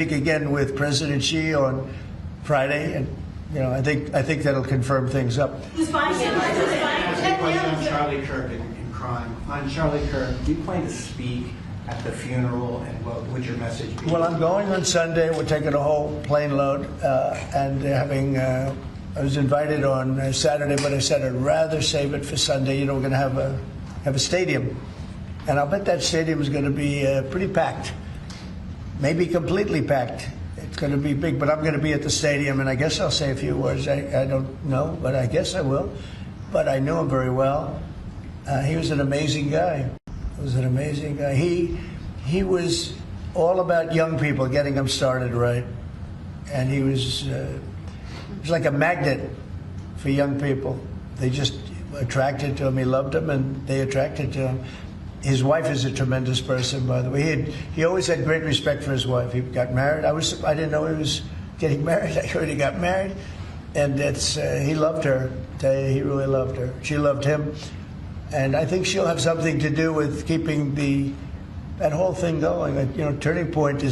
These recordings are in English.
Again with President Xi on Friday, and I think that'll confirm things up. Question on Charlie Kirk and crime. On Charlie Kirk, do you plan to speak at the funeral, and what would your message be? Well, I'm going on Sunday. We're taking a whole plane load, and having. I was invited on Saturday, but I said I'd rather save it for Sunday. We're going to have a stadium, and I'll bet that stadium is going to be pretty packed. Maybe completely packed. It's going to be big, but I'm going to be at the stadium, and I guess I'll say a few words. I don't know, but I guess I will. But I knew him very well. He was an amazing guy. He was all about young people, getting them started right, and he was like a magnet for young people. They just attracted to him. He loved them, and they attracted to him. His wife is a tremendous person, by the way. He always had great respect for his wife. He got married. I didn't know he was getting married. I heard he got married, and he loved her. He really loved her. She loved him, and I think she'll have something to do with keeping that whole thing going. Turning Point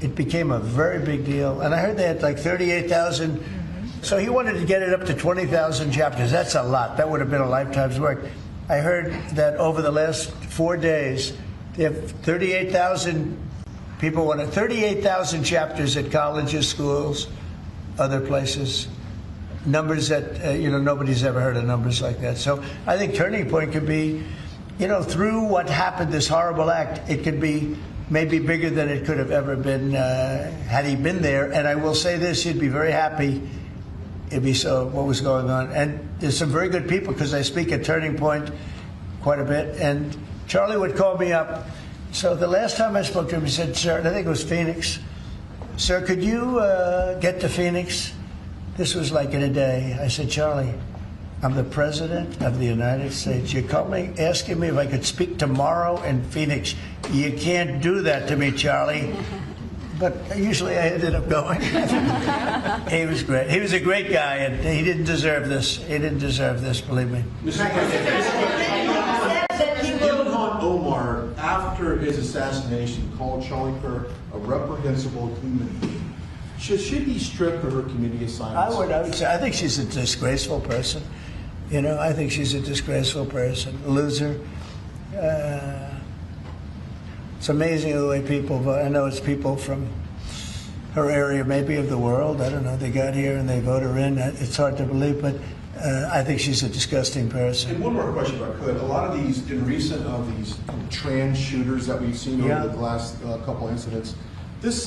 it became a very big deal, and I heard they had like 38,000. So he wanted to get it up to 20,000 chapters. That's a lot. That would have been a lifetime's work. I heard that over the last 4 days, they have 38,000 people wanted 38,000 chapters at colleges, schools, other places. Numbers that nobody's ever heard of numbers like that. So I think Turning Point could be, through what happened, this horrible act, it could be maybe bigger than it could have ever been had he been there. And I will say this: he'd be very happy if he saw what was going on. And there's some very good people, because I speak at Turning Point quite a bit, and Charlie would call me up. So the last time I spoke to him, he said, "Sir," and I think it was Phoenix, "Sir, could you get to Phoenix?" This was like in a day. I said, "Charlie, I'm the President of the United States. You're calling, asking me if I could speak tomorrow in Phoenix. You can't do that to me, Charlie." But usually I ended up going. He was great. He was a great guy, and he didn't deserve this. He didn't deserve this, believe me. Ilhan Omar, after his assassination, called Charlie Kirk a reprehensible human being. Should she be stripped of her community assignments? I would say, I think she's a disgraceful person. I think she's a disgraceful person. Loser. It's amazing the way people vote. I know it's people from her area, maybe of the world. I don't know. They got here and they vote her in. It's hard to believe, but I think she's a disgusting person. And one more question, if I could. A lot of these, in recent of these trans shooters that we've seen over the last couple incidents, this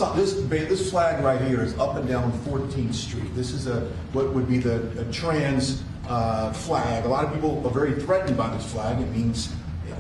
flag right here is up and down 14th Street. This is what would be a trans flag. A lot of people are very threatened by this flag. It means